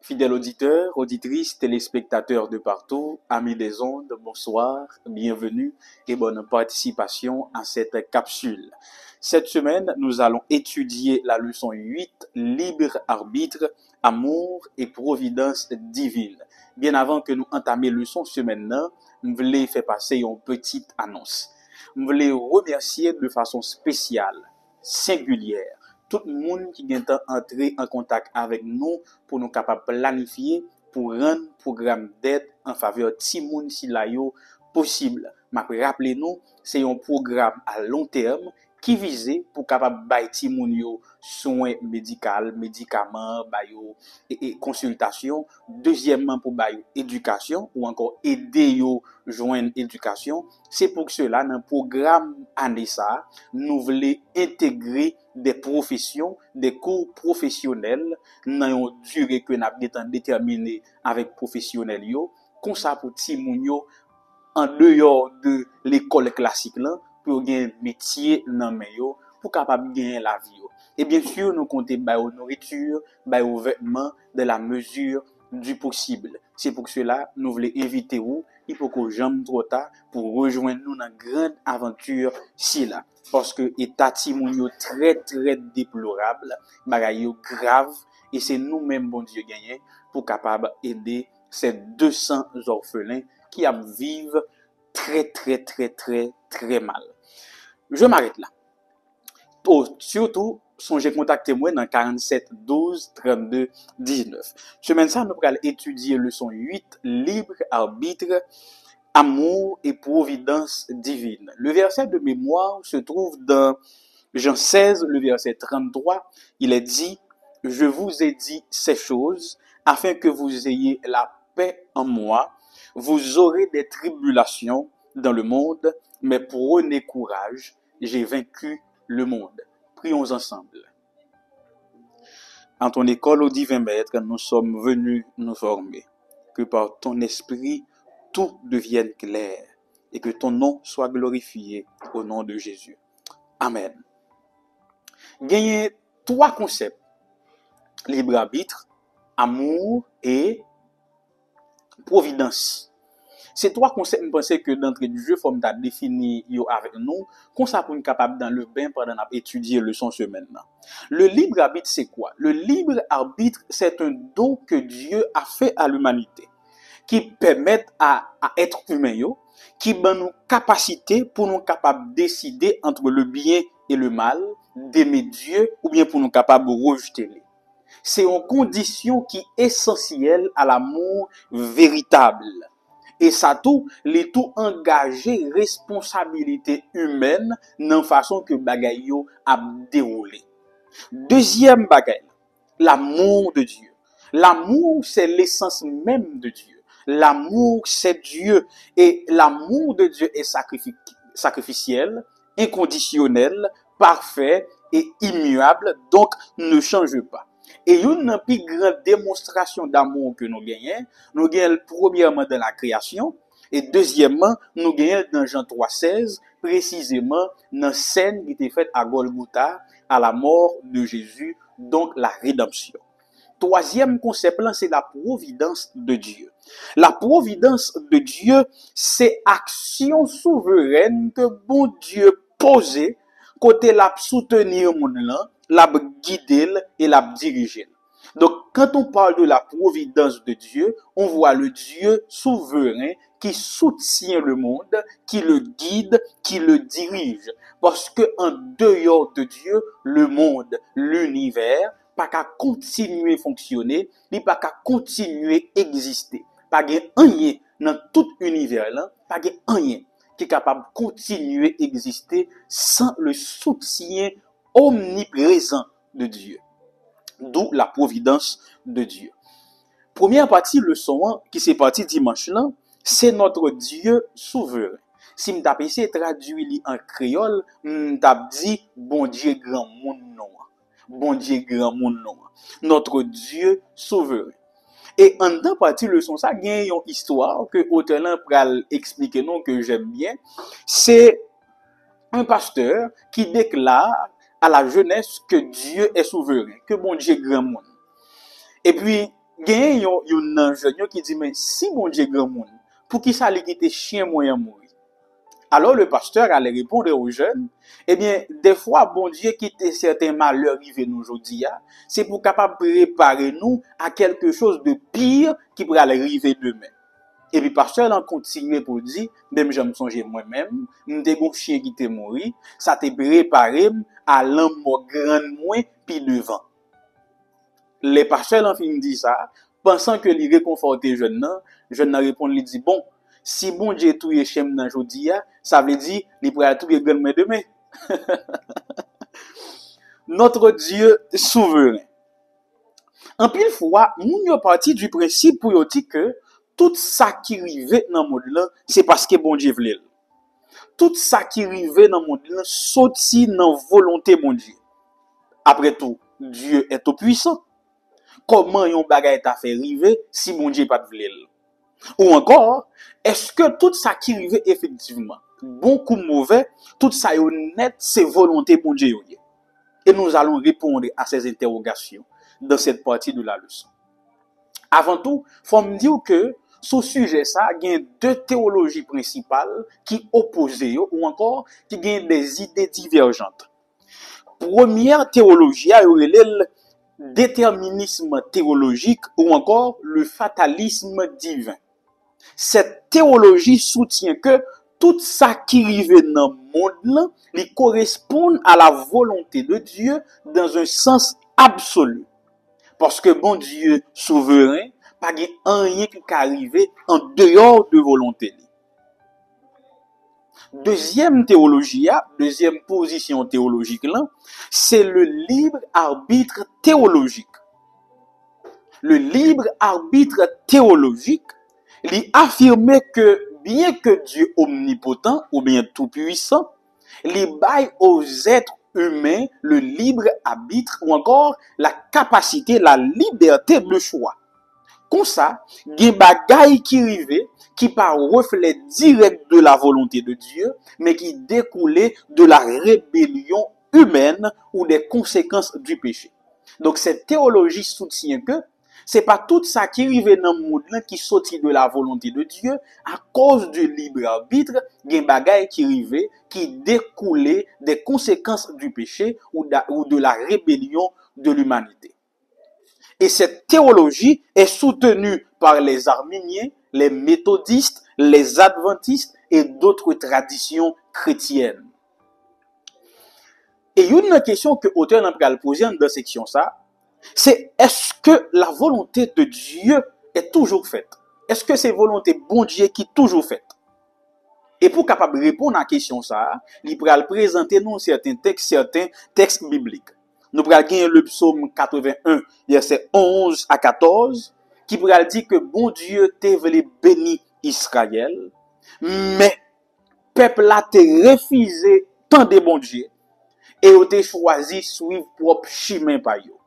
Fidèles auditeurs, auditrices, téléspectateurs de partout, amis des ondes, bonsoir, bienvenue et bonne participation à cette capsule. Cette semaine, nous allons étudier la leçon 8, libre arbitre, amour et providence divine. Bien avant que nous entamions la leçon semaine-là, je voulais faire passer une petite annonce. Je voulais remercier de façon spéciale, singulière, tout le monde qui vient entrer en contact avec nous pour nous capables de planifier pour rendre programme d'aide en faveur de Timoun Silayo possible. Je rappelez nous, c'est un programme à long terme qui visait pour capable bailler Timoun yo soins médicaux, médicaments, bailler et consultation. Deuxièmement pour bailler éducation ou encore aider yo joindre éducation. C'est pour cela dans le programme année ça, nous voulons intégrer des professions, des cours professionnels dans une durée que nous avons déterminée avec professionnels yo, comme ça pour Timoun yo en dehors de l'école classique là pour gagner métier dans main yo pour capable gagner la vie yo. Et bien sûr nous compter ba nourriture, ba vêtements de la mesure du possible. C'est pour cela nous voulons inviter vous, il faut que jamais trop tard pour rejoindre nous dans grande aventure si là parce que état Timoun yo très déplorable, bagay yo grave et c'est nous-mêmes bon Dieu gagné pour capable aider ces 200 orphelins qui vivent très mal. Je m'arrête là. Surtout, songez contacter moi dans 47 12 32 19. Semaine ça, nous allons étudier leçon 8, libre arbitre, amour et providence divine. Le verset de mémoire se trouve dans Jean 16, le verset 33. Il est dit, je vous ai dit ces choses afin que vous ayez la paix en moi. Vous aurez des tribulations dans le monde, mais prenez courage, j'ai vaincu le monde. Prions ensemble. En ton école au divin maître, nous sommes venus nous former. Que par ton esprit, tout devienne clair et que ton nom soit glorifié au nom de Jésus. Amen. Gagner trois concepts. Libre arbitre, amour et providence. Ces trois concepts, je pense que d'entrée du jeu, il faut me définir avec nous, qu'on soit capable dans le bain pendant étudier leçon semaine. Le libre arbitre, c'est quoi? Le libre arbitre, c'est un don que Dieu a fait à l'humanité, qui permet à être humain, qui donne nous capacité pour nous capables de décider entre le bien et le mal, d'aimer Dieu ou bien pour nous capables de rejeter. C'est une condition qui est essentielle à l'amour véritable. Et ça tout, les tout engagé responsabilité humaine dans façon que bagay yo a déroulé. Deuxième bagay, l'amour de Dieu. L'amour, c'est l'essence même de Dieu. L'amour, c'est Dieu. Et l'amour de Dieu est sacrificiel, inconditionnel, parfait et immuable, donc ne change pas. Et une plus grande démonstration d'amour que nous gagnons premièrement dans la création, et deuxièmement, nous gagnons dans Jean 3,16, précisément dans la scène qui était faite à Golgotha, à la mort de Jésus, donc la rédemption. Troisième concept là, c'est la providence de Dieu. La providence de Dieu, c'est action souveraine que bon Dieu posait côté la soutenir mon là, la guider et la diriger. Donc quand on parle de la providence de Dieu, on voit le Dieu souverain qui soutient le monde, qui le guide, qui le dirige. Parce que en dehors de Dieu, le monde, l'univers, pas qu'à continuer fonctionner, ni pas qu'à continuer exister. Pas qu'il y ait rien dans tout univers là, pas qu'il y ait rien qui est capable de continuer exister sans le soutien omniprésent de Dieu. D'où la providence de Dieu. Première partie leçon qui s'est partie dimanche là, c'est notre Dieu souverain. Si m't'a essayé traduire en créole, m't'a dit bon Dieu grand monde non. Bon Dieu grand monde non. Notre Dieu souverain. Et en deux parties leçon ça, il y a une histoire que auteur là pral expliquer nous que j'aime bien. C'est un pasteur qui déclare à la jeunesse que Dieu est souverain, que bon Dieu grand monde. Et puis gen yon nan jeune qui dit mais si bon Dieu grand monde, pour qui ça li quitter chien moyen mourir. Alors le pasteur allait répondre aux jeunes, eh bien, des fois, bon Dieu quitte certains malheurs arrivés nous aujourd'hui, c'est pour capable préparer nous à quelque chose de pire qui pourrait arriver demain. Et puis, pasteur a continué pour dire, même je me songeais moi-même, m'te gon chien qui t'est mort, ça t'est préparé à l'homme grand moins, puis devant. Les pasteurs ont fini dit ça, pensant que les réconforter jeune nan répond, lui dit, bon, si bon Dieu touye chem nan jodi a, ça veut dire, il pourra touye grand moins demain. Notre Dieu souverain. En pile fois, moun yo parti du principe pour yo dire que tout ça qui rive dans monde là, c'est parce que bon Dieu vle. Tout ça qui rive dans monde là, sorti dans volonté bon Dieu. Après tout, Dieu est tout puissant. Comment yon bagay t'a fait rive si bon Dieu pas vle? Ou encore, est-ce que tout ça qui rive effectivement, bon ou mauvais, tout ça yo net, c'est volonté bon Dieu yo? Et nous allons répondre à ces interrogations dans cette partie de la leçon. Avant tout, faut me dire que ce sujet ça, il y a deux théologies principales qui opposent ou encore qui ont des idées divergentes. Première théologie, il y a le déterminisme théologique ou encore le fatalisme divin. Cette théologie soutient que tout ça qui arrive dans le monde, il correspond à la volonté de Dieu dans un sens absolu. Parce que bon Dieu souverain, pas rien qui arrive en dehors de volonté. Deuxième théologie, deuxième position théologique là, c'est le libre arbitre théologique. Le libre arbitre théologique, il affirme que bien que Dieu omnipotent ou bien tout puissant, il baille aux êtres humain le libre arbitre ou encore la capacité, la liberté de choix. Comme ça, gen bagay qui rive, qui par reflet direct de la volonté de Dieu, mais qui découlait de la rébellion humaine ou des conséquences du péché. Donc cette théologie soutient que c'est pas tout ça qui arrive dans le monde qui sortit de la volonté de Dieu à cause du libre arbitre, gen bagay qui rive, qui découlait des conséquences du péché ou de la rébellion de l'humanité. Et cette théologie est soutenue par les arminiens, les méthodistes, les adventistes et d'autres traditions chrétiennes. Et une question que l'auteur n'a poser dans cette section ça, c'est est-ce que la volonté de Dieu est toujours faite? Est-ce que c'est volonté bon Dieu qui est toujours faite? Et pour capable répondre à la question ça, il va présenter nous certains textes bibliques. Nous allons gagner le psaume 81, verset 11 à 14, qui pourra dire que bon Dieu te voulu bénir Israël, mais peuple a te refusé tant de bon Dieu, et a te choisi suivre propre chemin par yo.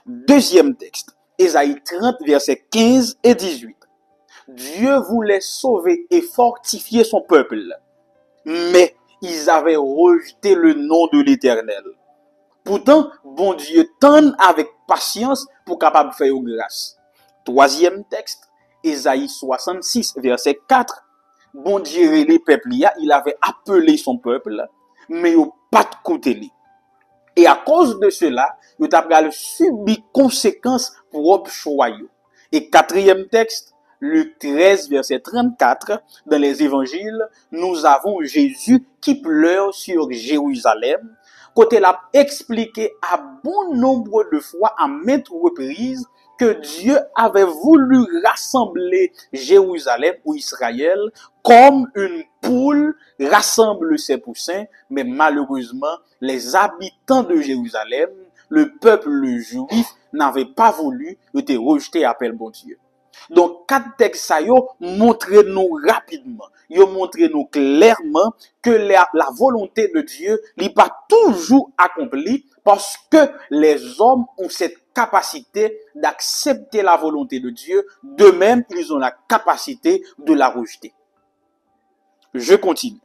Deuxième texte, Ésaïe 30, verset 15 et 18. Dieu voulait sauver et fortifier son peuple, mais ils avaient rejeté le nom de l'Éternel. Pourtant, bon Dieu tend avec patience pour capable faire grâce. Troisième texte, Ésaïe 66, verset 4. Bon Dieu les peuples, il avait appelé son peuple, mais il n'a pas de côté. Et à cause de cela, il a subi conséquences propres choix. Et quatrième texte, Luc 13, verset 34, dans les évangiles, nous avons Jésus qui pleure sur Jérusalem, côté l'a expliqué à bon nombre de fois, à maintes reprises, que Dieu avait voulu rassembler Jérusalem ou Israël comme une poule rassemble ses poussins, mais malheureusement, les habitants de Jérusalem, le peuple juif, n'avaient pas voulu, étaient rejetés appel bon Dieu. Donc, quatre textes ça yo montrez-nous rapidement, yo montrez-nous clairement que la volonté de Dieu n'est pas toujours accomplie parce que les hommes ont cette capacité d'accepter la volonté de Dieu, de même ils ont la capacité de la rejeter. Je continue.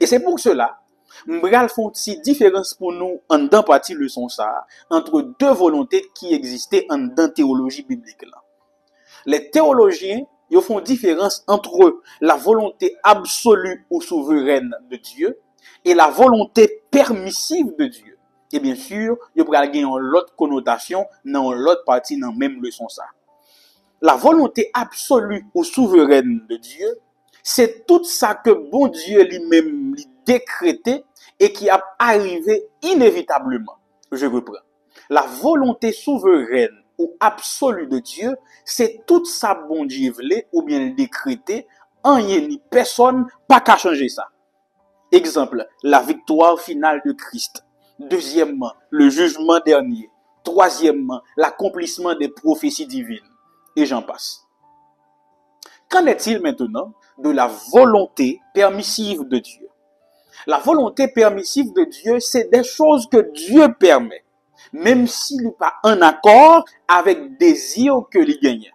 Et c'est pour cela M'bral font ti différence pour nous en dedans partie leçon ça entre deux volontés qui existaient en dedans théologie biblique là. Les théologiens, ils font différence entre la volonté absolue ou souveraine de Dieu et la volonté permissive de Dieu. Et bien sûr, ils pourraient gagner l'autre connotation dans l'autre partie dans même leçon ça. La volonté absolue ou souveraine de Dieu, c'est tout ça que bon Dieu lui-même lui décrété et qui a arrivé inévitablement. Je reprends. La volonté souveraine ou absolue de Dieu, c'est tout ça bon Dieu voulait ou bien décrété, en ni personne pas qu'à changer ça. Exemple, la victoire finale de Christ. Deuxièmement, le jugement dernier. Troisièmement, l'accomplissement des prophéties divines. Et j'en passe. Qu'en est-il maintenant de la volonté permissive de Dieu? La volonté permissive de Dieu, c'est des choses que Dieu permet, même s'il n'est pas en accord avec des désirs que il gagne.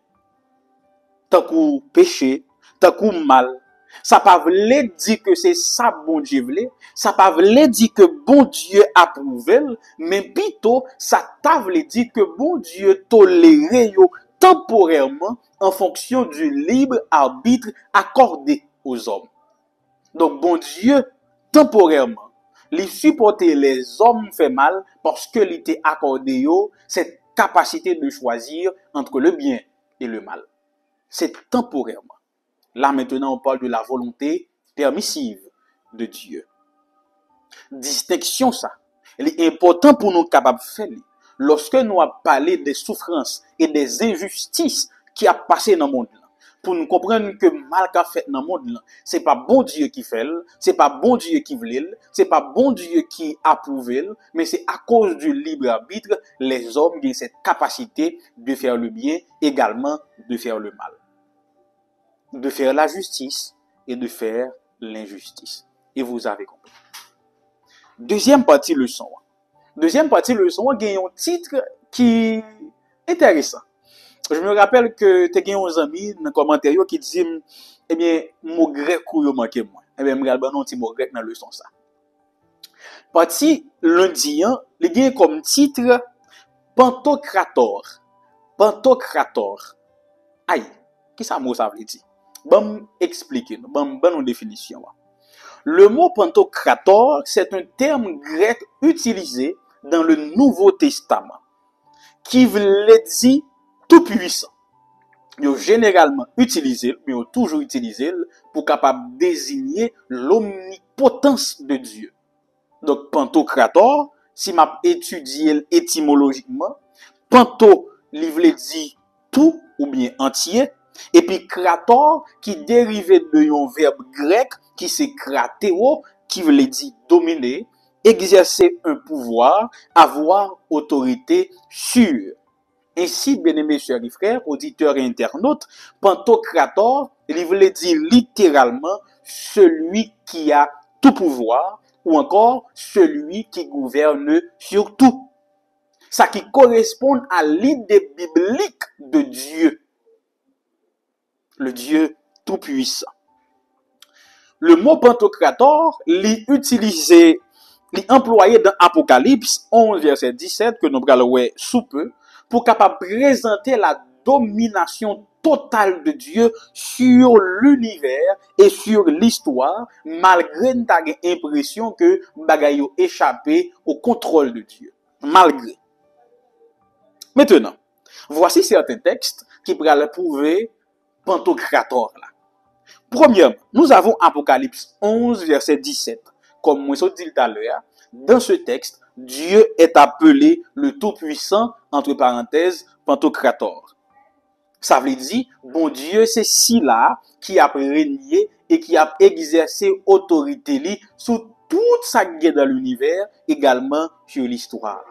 Tant qu'on péché, tant qu'on mal, ça pas veut dire que c'est ça bon Dieu voulait, ça pas veut dire que bon Dieu approuve, mais plutôt ça t'a veut dire que bon Dieu tolère yo temporairement en fonction du libre arbitre accordé aux hommes. Donc bon Dieu temporairement, il supporter les hommes fait mal parce que il était accordé yo cette capacité de choisir entre le bien et le mal. C'est temporairement. Là maintenant on parle de la volonté permissive de Dieu. Distinction ça, il est important pour nous capables de faire. Lorsque nous avons parlé des souffrances et des injustices qui a passé dans le monde, pour nous comprendre que mal qu'a fait dans le monde, c'est pas bon Dieu qui fait, c'est pas bon Dieu qui veut, c'est pas bon Dieu qui approuve, mais c'est à cause du libre arbitre, les hommes ont cette capacité de faire le bien, également de faire le mal. De faire la justice et de faire l'injustice. Et vous avez compris. Deuxième partie leçon. Deuxième partie leçon, il y a un titre qui est intéressant. Je me rappelle que tu as un ami dans le commentaire qui dit, eh bien, mon grec ou yo manque moi. Eh bien, je me rappelle un petit mot grec dans le leçon ça. Partie lundi, il y a comme titre Pantocrator. Pantocrator. Aïe, qui ça mot ça veut dire? Bon, expliquer, bon, une définition. Le mot Pantocrator, c'est un terme grec utilisé dans le Nouveau Testament, qui veut dire tout puissant. Ils ont généralement utilisé, mais ils ont toujours utilisé pour capable désigner l'omnipotence de Dieu. Donc, Pantocrator, si m'a étudié étymologiquement, panto, il veut dire tout ou bien entier, et puis krator, qui dérivé de un verbe grec, qui c'est krateo, qui veut dire dominer, exercer un pouvoir, avoir autorité sur. Ainsi, bien-aimés chers frères, auditeurs et internautes, Pantocrator, il veut dire littéralement celui qui a tout pouvoir, ou encore celui qui gouverne sur tout. Ça qui correspond à l'idée biblique de Dieu. Le Dieu tout-puissant. Le mot Pantocrator, l'est utilisé, l'est employé dans Apocalypse 11, verset 17, que nous allons voir sous peu, pour capable présenter la domination totale de Dieu sur l'univers et sur l'histoire, malgré une impression que bagay yo échappé au contrôle de Dieu. Malgré. Maintenant, voici certains textes qui pourraient prouver Pantocrator là. Premièrement, nous avons Apocalypse 11, verset 17. Comme moi, je dit tout à l'heure, dans ce texte, Dieu est appelé le Tout-Puissant, entre parenthèses, Pantocrator. Ça veut dire, bon Dieu, c'est si-là qui a régné et qui a exercé autorité sur toute sa guerre dans l'univers, également sur l'histoire.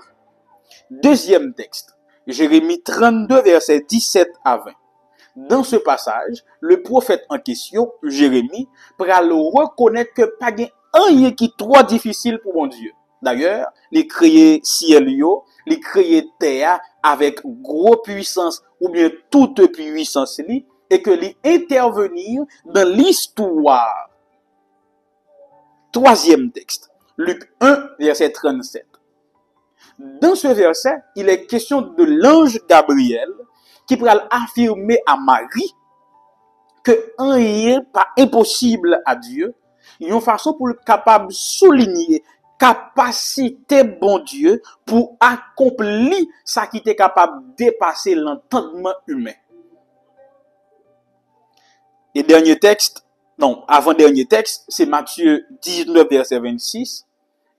Deuxième texte, Jérémie 32, verset 17 à 20. Dans ce passage, le prophète en question, Jérémie, pourra le reconnaître que pas rien qui est trop difficile pour mon Dieu. D'ailleurs, il créé ciel yo, il créé terre avec gros puissance ou bien toute puissance li, et que il intervenir dans l'histoire. Troisième texte, Luc 1, verset 37. Dans ce verset, il est question de l'ange Gabriel qui pourra affirmer à Marie que rien pas impossible à Dieu, une façon pour le capable de souligner capacité bon Dieu pour accomplir ça qui était capable de dépasser l'entendement humain. Et dernier texte, non, avant-dernier texte, c'est Matthieu 19, verset 26.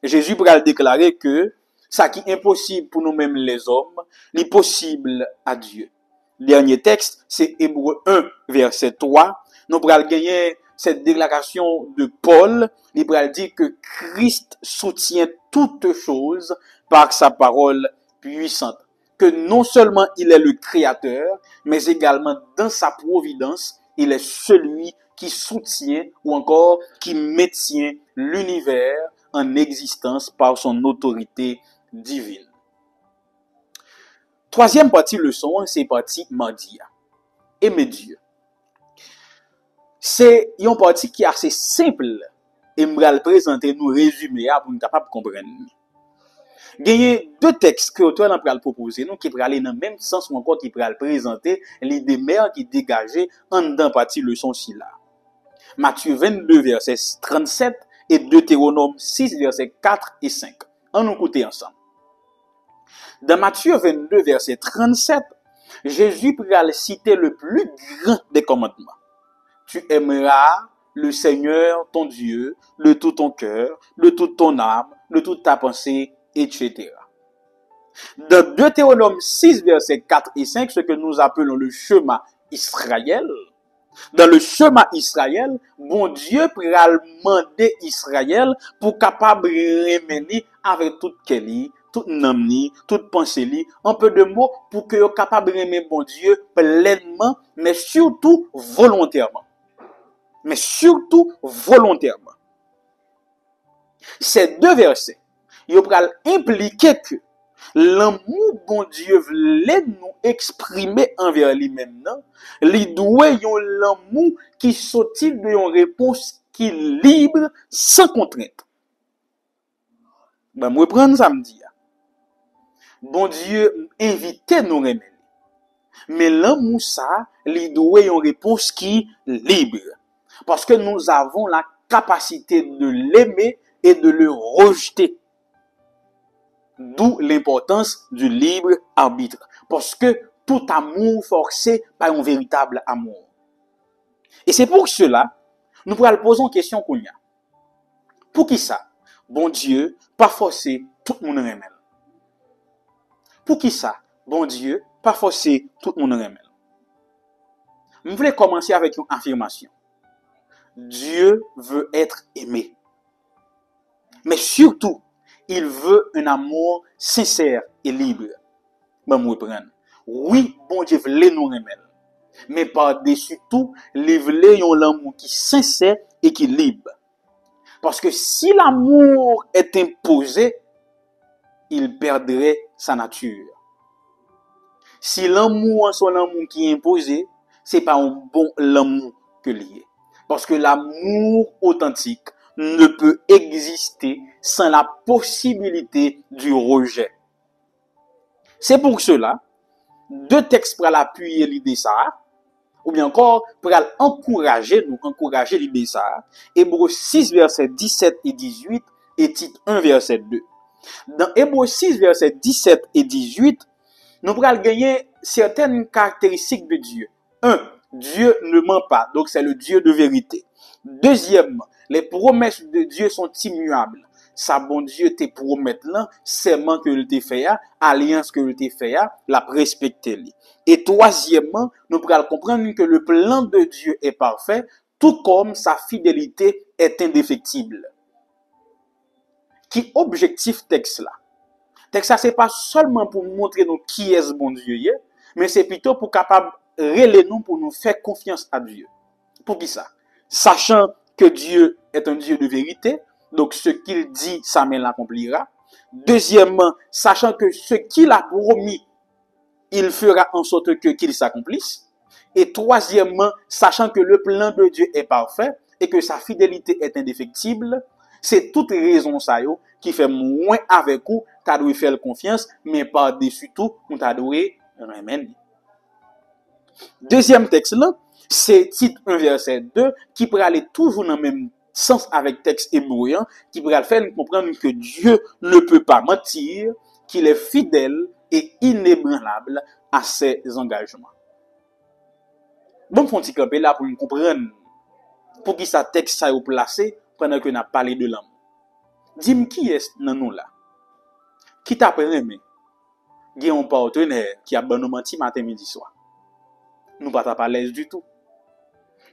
Jésus pourra déclarer que ça qui est impossible pour nous-mêmes les hommes, est possible à Dieu. Dernier texte, c'est Hébreux 1, verset 3. Nous pourrons gagner cette déclaration de Paul. Il pourra dire que Christ soutient toutes choses par sa parole puissante. Que non seulement il est le Créateur, mais également dans sa providence, il est celui qui soutient ou encore qui maintient l'univers en existence par son autorité divine. Troisième partie leçon, c'est partie Mandia. Aimer Dieu. C'est une partie qui est assez simple et je vais le présenter, nous résumer pour nous capable de comprendre. Il y a deux textes que l'auteur va proposer, qui pourraient aller dans le même sens ou encore qui pourraient présenter l'idée mère qui dégageait en dans partie leçon ci là. Matthieu 22, verset 37 et Deutéronome 6, verset 4 et 5. On nous écoute ensemble. Dans Matthieu 22, verset 37, Jésus pourrait citer le plus grand des commandements. Tu aimeras le Seigneur, ton Dieu, de tout ton cœur, de toute ton âme, de toute ta pensée, etc. Dans Deutéronome 6, verset 4 et 5, ce que nous appelons le chemin Israël, dans le chemin Israël, bon Dieu pourra demander Israël pour capable reméner avec toute Kelly, toute namni, toute pensée, un peu de mots pour que soient capable de reméner bon Dieu pleinement, mais surtout volontairement. Mais surtout volontairement. Ces deux versets, ils vont impliquer que l'amour bon Dieu voulait nous exprimer envers lui-même, il doit y avoir l'amour qui sortit de une réponse qui est libre, sans contrainte. Ben, moi, prendre samedi. Bon Dieu invitait nous remettre. Mais l'amour, ça, il doit y avoir une réponse qui est libre. Parce que nous avons la capacité de l'aimer et de le rejeter. D'où l'importance du libre arbitre. Parce que tout amour forcé pas un véritable amour. Et c'est pour cela, nous pourrons poser une question qu'on y a. Pour qui ça? Bon Dieu, pas forcer tout le monde remet. Pour qui ça? Bon Dieu, pas forcer tout le monde remet. Je voulais commencer avec une affirmation. Dieu veut être aimé. Mais surtout, il veut un amour sincère et libre. Oui, bon Dieu veut nous remettre. Mais par-dessus tout, il veut un amour qui est sincère et qui est libre. Parce que si l'amour est imposé, il perdrait sa nature. Si l'amour est son amour qui est imposé, c'est pas un bon l'amour que lié. Parce que l'amour authentique ne peut exister sans la possibilité du rejet. C'est pour cela, deux textes pour appuyer l'idée ça, ou bien encore pour encourager l'idée ça, Hébreux 6, verset 17 et 18, et Tite 1, verset 2. Dans Hébreux 6, verset 17 et 18, nous pourrons gagner certaines caractéristiques de Dieu. 1. Dieu ne ment pas, donc c'est le Dieu de vérité. Deuxièmement, les promesses de Dieu sont immuables. Ça, bon Dieu, te promet là, serment que il te fait, alliance que il te fait, la respecter. Et troisièmement, nous pourrons comprendre que le plan de Dieu est parfait, tout comme sa fidélité est indéfectible. Qui objectif texte là? Texte ça, c'est pas seulement pour montrer nous qui est ce bon Dieu, mais c'est plutôt pour capable relayer nous pour nous faire confiance à Dieu. Pour qui ça? Sachant que Dieu est un Dieu de vérité, donc ce qu'il dit, sa main l'accomplira. Deuxièmement, sachant que ce qu'il a promis, il fera en sorte que qu'il s'accomplisse. Et troisièmement, sachant que le plan de Dieu est parfait et que sa fidélité est indéfectible, C'est toute raison ça yo qui fait moins avec vous, t'as dû faire confiance, mais par-dessus tout, on t'a dû remettre. Deuxième texte là, c'est Tite 1 verset 2 qui pourrait aller toujours dans le même sens avec texte hébreu, qui pourrait faire nous comprendre que Dieu ne peut pas mentir, qu'il est fidèle et inébranlable à ses engagements. Bon, faut petit camper là pour nous comprendre pour qui ça texte ça est placé pendant que nous avons parlé de l'amour. Dis-moi qui est dans nous là? Qui t'a aimé? Il y a un partenaire qui a bon menti matin midi soir. Nous pas à l'aise du tout.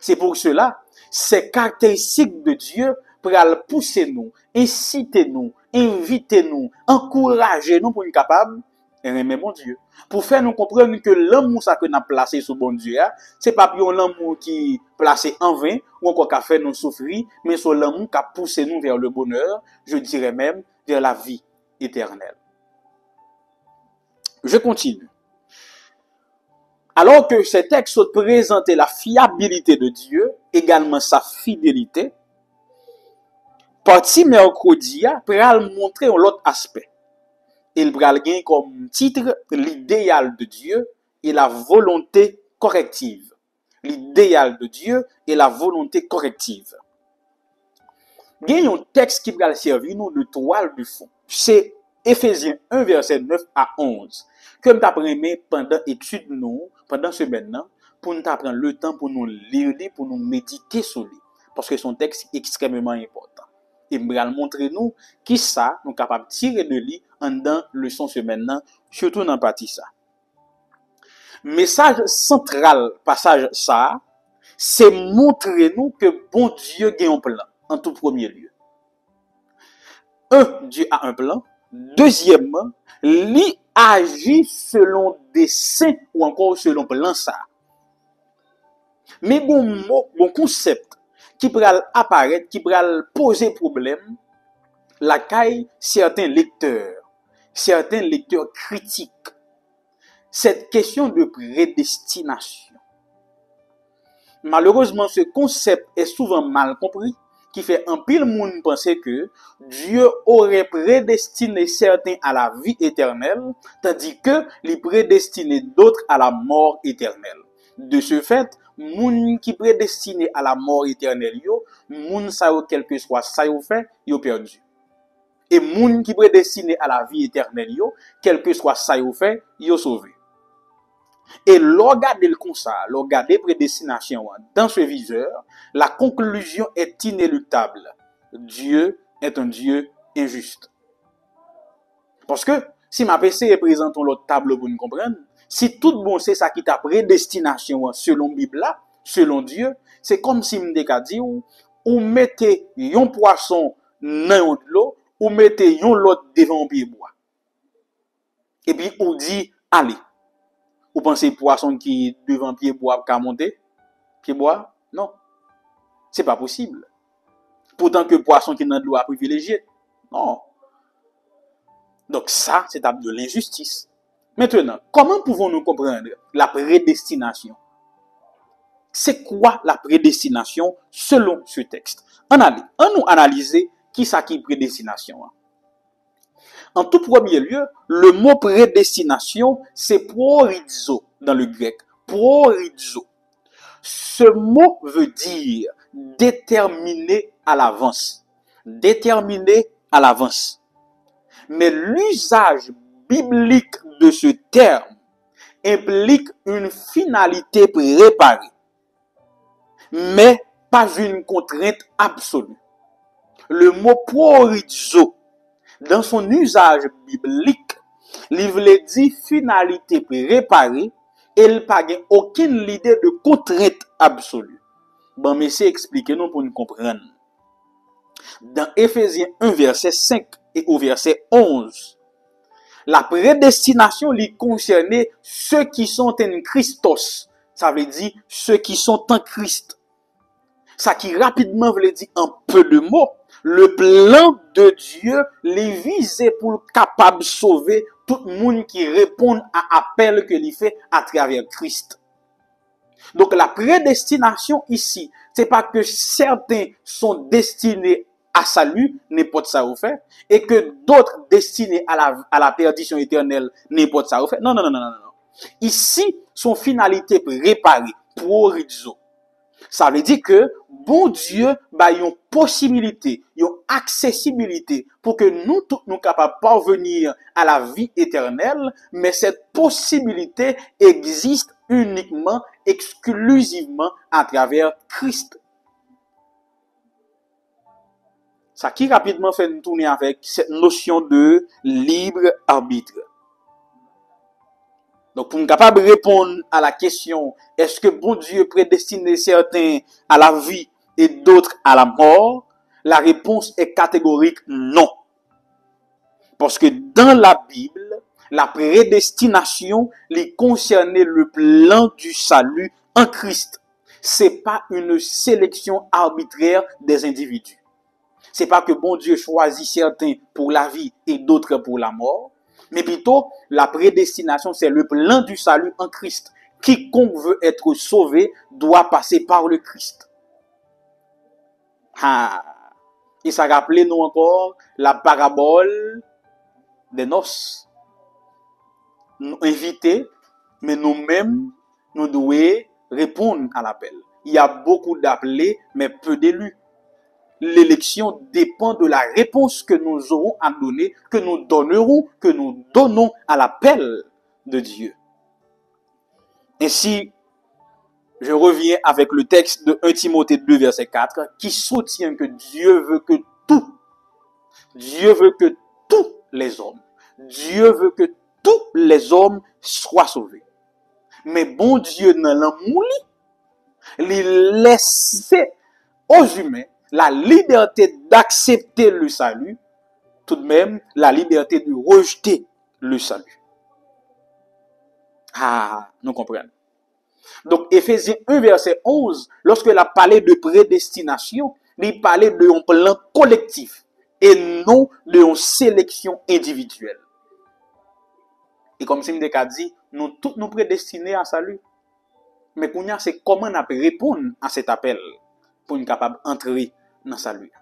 C'est pour cela, ces caractéristiques de Dieu pour pousser nous, inciter nous, inviter nous, encourager nous pour être capables d'aimer mon Dieu. Pour faire nous comprendre que l'amour ça que nous avons placé sur bon Dieu, c'est pas pour l'amour qui placé en vain ou encore qui a fait nous souffrir, mais c'est l'amour qui a poussé nous vers le bonheur, je dirais même vers la vie éternelle. Je continue. Alors que ces textes présentent la fiabilité de Dieu, également sa fidélité, partie mercredi pral montrer un autre aspect. Il pral gagner comme titre l'idéal de Dieu et la volonté corrective. L'idéal de Dieu et la volonté corrective. Il y a un texte qui pral servir nous de toile de fond. C'est Éphésiens 1 verset 9 à 11. Que nous apprenons pendant l'étude nous, pendant ce maintenant, pour nous prendre le temps pour nous lire, pour nous méditer sur lui. Parce que son texte est extrêmement important. Et nous allons montrer nous qui ça, nous sommes capables de tirer de lui en dans leçon ce maintenant, surtout dans la partie ça. Message central, passage ça, c'est montrer nous que bon Dieu a un plan, en tout premier lieu. Dieu a un plan. Deuxièmement, lui agit selon dessein ou encore selon plan ça. Mais bon concept qui pourrait apparaître, qui pourrait poser problème, la caille certains lecteurs critiquent cette question de prédestination. Malheureusement, ce concept est souvent mal compris, qui fait un pile monde penser que Dieu aurait prédestiné certains à la vie éternelle, tandis que il prédestiné d'autres à la mort éternelle. De ce fait, moun qui prédestiné à la mort éternelle yo, moun sa yo quel que soit ça yo fait, yo perdu. Et moun qui prédestiné à la vie éternelle yo, quel que soit ça yo fait, yo sauvé. Et l'orgade le comme ça, l'orgade prédestination dans ce viseur, la conclusion est inéluctable. Dieu est un Dieu injuste. Parce que si ma PC représente l'autre tableau pour nous comprendre, si tout bon c'est ça qui t'a prédestination selon Bible là, selon Dieu, c'est comme si m'deka dit ou mettez un poisson dans l'eau, ou mettez un l'autre devant pied bois. Et puis on dit allez. Vous pensez poisson qui devant pied bois qu'à monter? Pied bois? Non. C'est pas possible. Pourtant que poisson qui dans de l'eau a privilégié. Non. Donc ça, c'est de l'injustice. Maintenant, comment pouvons-nous comprendre la prédestination? C'est quoi la prédestination selon ce texte? On nous analyser qui ça qui est prédestination. En tout premier lieu, le mot prédestination, c'est proorizo dans le grec. Proorizo. Ce mot veut dire déterminer à l'avance. Déterminer à l'avance. Mais l'usage biblique de ce terme implique une finalité préparée, mais pas une contrainte absolue. Le mot proorizo, dans son usage biblique, il veut dire finalité préparée et il n'a pas aucune idée de contrainte absolue. Bon, mais c'est expliqué nous pour nous comprendre. Dans Éphésiens 1, verset 5 et au verset 11, la prédestination lui concernait ceux qui sont en Christos. Ça veut dire ceux qui sont en Christ. Ça qui rapidement veut dire en peu de mots. Le plan de Dieu les visait pour capable sauver tout le monde qui répond à l'appel que lui fait à travers Christ. Donc la prédestination ici, c'est pas que certains sont destinés à salut, n'importe ça vous fait, et que d'autres destinés à la perdition éternelle, n'importe ça vous fait. Non, non, non, non, non, non. Ici, son finalité réparée, prorizo. Ça veut dire que bon Dieu bah une possibilité, une accessibilité pour que nous tous nous capables de parvenir à la vie éternelle, mais cette possibilité existe uniquement, exclusivement à travers Christ. Ça qui rapidement fait nous tourner avec cette notion de libre arbitre. Donc, pour nous capable de répondre à la question, est-ce que bon Dieu prédestine certains à la vie et d'autres à la mort? La réponse est catégorique non. Parce que dans la Bible, la prédestination les concernait le plan du salut en Christ. C'est pas une sélection arbitraire des individus. C'est pas que bon Dieu choisit certains pour la vie et d'autres pour la mort. Mais plutôt, la prédestination, c'est le plan du salut en Christ. Quiconque veut être sauvé doit passer par le Christ. Ah. Et ça rappelait nous encore la parabole des noces. Nous invités, mais nous-mêmes, nous devons répondre à l'appel. Il y a beaucoup d'appelés, mais peu d'élus. L'élection dépend de la réponse que nous aurons à donner, que nous donnerons, que nous donnons à l'appel de Dieu. Ainsi, je reviens avec le texte de 1 Timothée 2, verset 4, qui soutient que Dieu veut que tous les hommes, Dieu veut que tous les hommes soient sauvés. Mais bon Dieu, dans l'amour, il laisse aux humains la liberté d'accepter le salut, tout de même la liberté de rejeter le salut. Ah, nous comprenons. Donc, Éphésiens 1, verset 11, lorsque il a parlé de prédestination, il parlait d'un plan collectif et non d'une sélection individuelle. Et comme Sim a dit, nous tous nous prédestinés à salut. Mais pour nous, c'est comment on peut répondre à cet appel pour nous capable d'entrer dans le salut,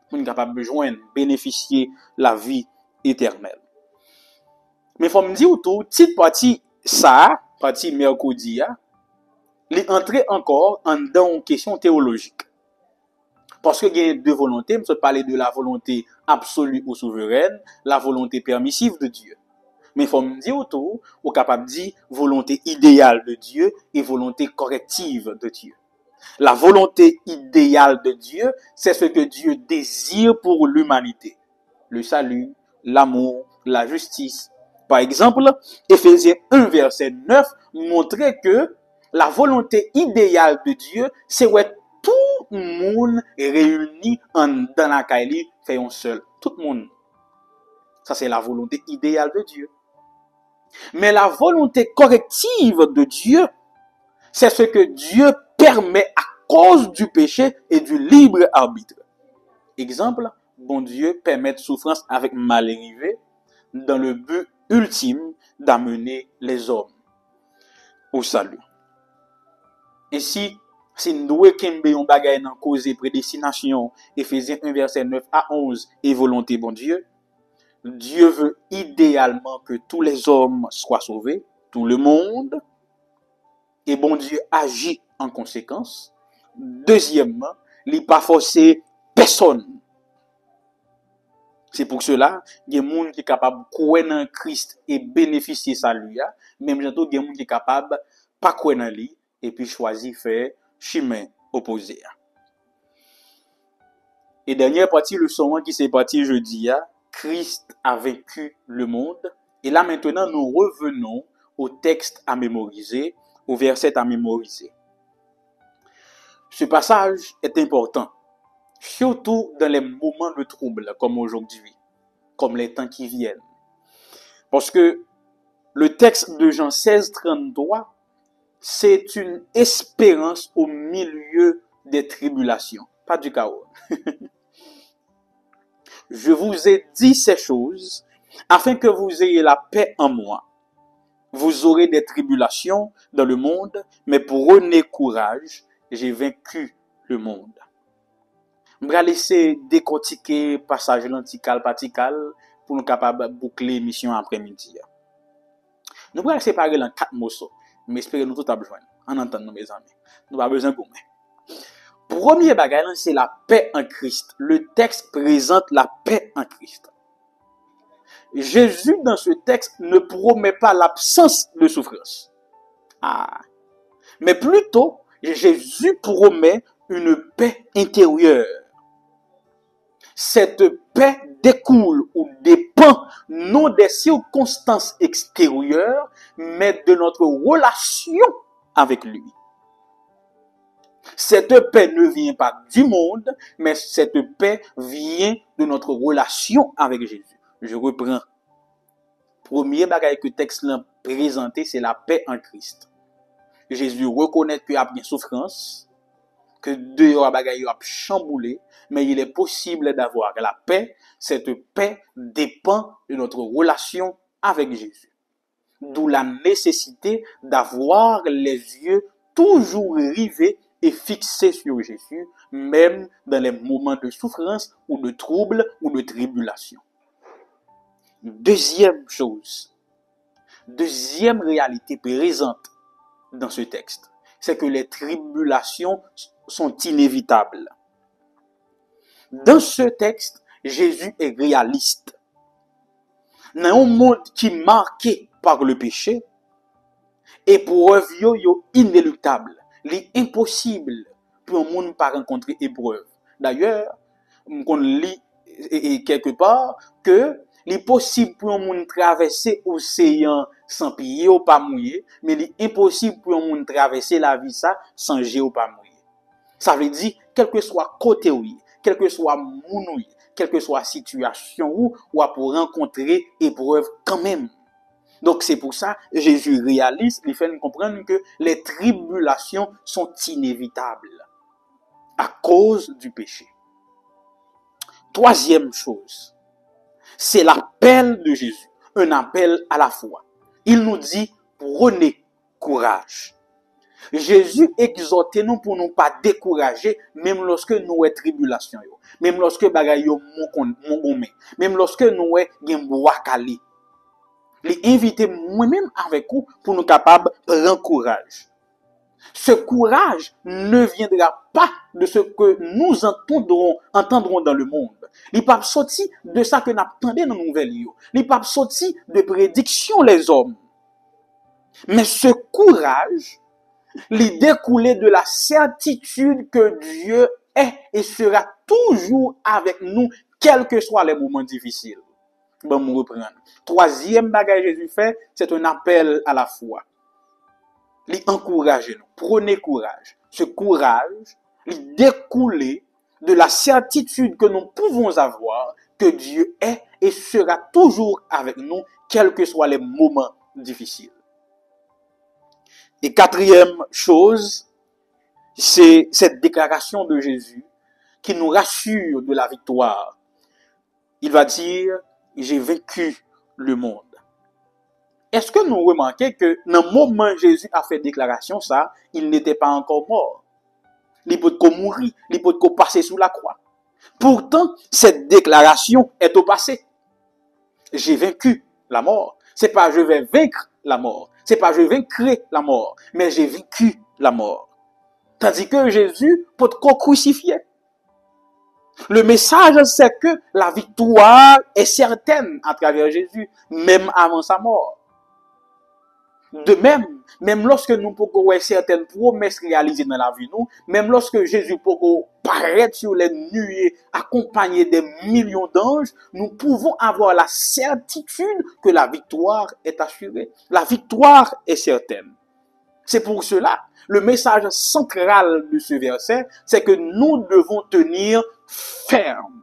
pour nous capable de joindre, bénéficier la vie éternelle. Mais il faut me dire tout, petite partie ça, partie mercredi, il entrer encore dans une question théologique. Parce que il y a deux volontés, je parler de la volonté absolue ou souveraine, la volonté permissive de Dieu. Mais il faut me dire autour, ou capable de dire volonté idéale de Dieu et volonté corrective de Dieu. La volonté idéale de Dieu, c'est ce que Dieu désire pour l'humanité. Le salut, l'amour, la justice. Par exemple, Éphésiens 1, verset 9, montrait que la volonté idéale de Dieu, c'est où tout le monde est réuni dans la Kaili, fait un seul. Tout le monde. Ça, c'est la volonté idéale de Dieu. Mais la volonté corrective de Dieu, c'est ce que Dieu permet à cause du péché et du libre arbitre. Exemple, bon Dieu permet de souffrance avec mal-arrivé dans le but ultime d'amener les hommes au salut. Ainsi, si nous devons kembe yon bagay nan cause prédestination, Éphésiens 1, verset 9 à 11, et volonté bon Dieu, Dieu veut idéalement que tous les hommes soient sauvés, tout le monde, et bon Dieu agit en conséquence. Deuxièmement, il n'est pas forcé personne. C'est pour cela, il y a des gens qui sont capables de croire en Christ et bénéficier de salut. Même bientôt, il y a des gens qui sont capables de pas croire en lui et puis choisir faire chemin opposé. Et dernière partie, le sermon qui s'est parti jeudi, Christ a vaincu le monde. Et là maintenant, nous revenons au texte à mémoriser, au verset à mémoriser. Ce passage est important, surtout dans les moments de trouble comme aujourd'hui, comme les temps qui viennent. Parce que le texte de Jean 16, 33, c'est une espérance au milieu des tribulations, pas du chaos. Je vous ai dit ces choses afin que vous ayez la paix en moi. Vous aurez des tribulations dans le monde, mais prenez courage, j'ai vaincu le monde. Je vais laisser décortiquer passage lentical partical pour nous capables boucler l'émission après-midi. Nous allons séparer en 4 morceaux, mais espérons nous tout à besoin. En entendant mes amis. Nous avons besoin pour moi. Premier bagage, c'est la paix en Christ. Le texte présente la paix en Christ. Jésus, dans ce texte, ne promet pas l'absence de souffrance. Mais plutôt, Jésus promet une paix intérieure. Cette paix découle ou dépend non des circonstances extérieures, mais de notre relation avec lui. Cette paix ne vient pas du monde, mais cette paix vient de notre relation avec Jésus. Je reprends. Premier bagage que le texte l'a présenté, c'est la paix en Christ. Jésus reconnaît qu'il y a bien souffrance, que dehors bagage a chamboulé, mais il est possible d'avoir la paix. Cette paix dépend de notre relation avec Jésus. D'où la nécessité d'avoir les yeux toujours rivés et fixés sur Jésus, même dans les moments de souffrance ou de trouble ou de tribulation. Deuxième chose, deuxième réalité présente dans ce texte, c'est que les tribulations sont inévitables. Dans ce texte, Jésus est réaliste. Dans un monde qui est marqué par le péché, épreuve yo inéluctable. Il est impossible pour un monde pas rencontrer épreuve. D'ailleurs, on lit quelque part que il est possible pour un monde traverser l'océan sans pied ou pas mouillé, mais il est impossible pour un monde traverser la vie ça sans jet ou pas mouillé. Ça veut dire, quel que soit côté ou quel que soit moun ou quelle que soit situation ou pour rencontrer épreuve quand même. Donc c'est pour ça Jésus réalise, il fait nous comprendre que les tribulations sont inévitables à cause du péché. Troisième chose, c'est l'appel de Jésus, un appel à la foi. Il nous dit, prenez courage. Jésus exhorte nous pour nous pas décourager, même lorsque nous avons tribulation, même lorsque bagay yo même lorsque nous avons bois calé. Il invite moi-même avec vous pour nous capables de prendre courage. Ce courage ne viendra pas de ce que nous entendrons dans le monde. Il n'est pas sorti de ça que nous attendons dans nos nouvelles. Il n'est pas sorti de prédictions les hommes. Mais ce courage, il découle de la certitude que Dieu est et sera toujours avec nous, quels que soient les moments difficiles. Bon, me reprendre. Troisième bagage Jésus fait, c'est un appel à la foi. Il encourage nous. Prenez courage. Ce courage, il découle de la certitude que nous pouvons avoir que Dieu est et sera toujours avec nous, quels que soient les moments difficiles. Et quatrième chose, c'est cette déclaration de Jésus qui nous rassure de la victoire. Il va dire, j'ai vaincu le monde. Est-ce que nous remarquons que dans le moment où Jésus a fait déclaration ça, il n'était pas encore mort. Il peut mourir, il peut passer sous la croix. Pourtant, cette déclaration est au passé. J'ai vaincu la mort. C'est pas je vais vaincre la mort. C'est pas je vaincrai la mort, mais j'ai vaincu la mort. Tandis que Jésus peut être crucifié. Le message, c'est que la victoire est certaine à travers Jésus, même avant sa mort. De même lorsque nous pouvons voir certaines promesses réalisées dans la vie, même lorsque Jésus peut paraître sur les nuées accompagné des millions d'anges, nous pouvons avoir la certitude que la victoire est assurée. La victoire est certaine. C'est pour cela, le message central de ce verset, c'est que nous devons tenir ferme,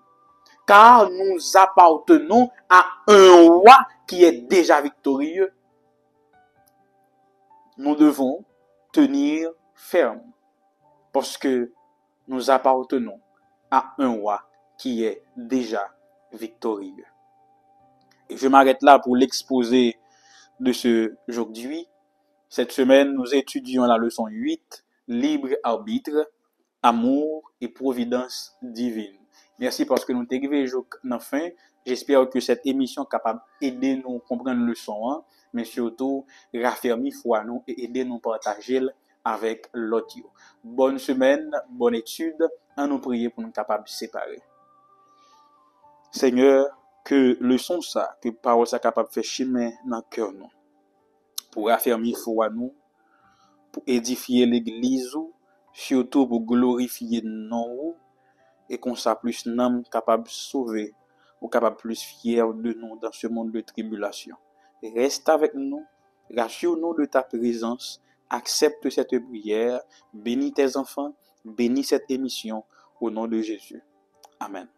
car nous appartenons à un roi qui est déjà victorieux. Nous devons tenir ferme, parce que nous appartenons à un roi qui est déjà victorieux. Et je m'arrête là pour l'exposé de ce aujourd'hui. Cette semaine, nous étudions la leçon 8, libre arbitre. amour et providence divine. Merci parce que nous t'es arrivé dans fin. J'espère que cette émission est capable d'aider nous à comprendre le leçon, mais surtout raffermir foi nous et aider nous à partager avec l'autre. Bonne semaine, bonne étude, à nous prier pour nous capables de séparer. Seigneur, que leçon ça, que parole ça capable de faire chemin dans le cœur nous, pour raffermir foi nous, pour édifier l'église, surtout pour glorifier nous, et qu'on soit plus nam capable de sauver, ou capable plus fier de nous dans ce monde de tribulation. Reste avec nous, rassure-nous de ta présence, accepte cette prière, bénis tes enfants, bénis cette émission, au nom de Jésus. Amen.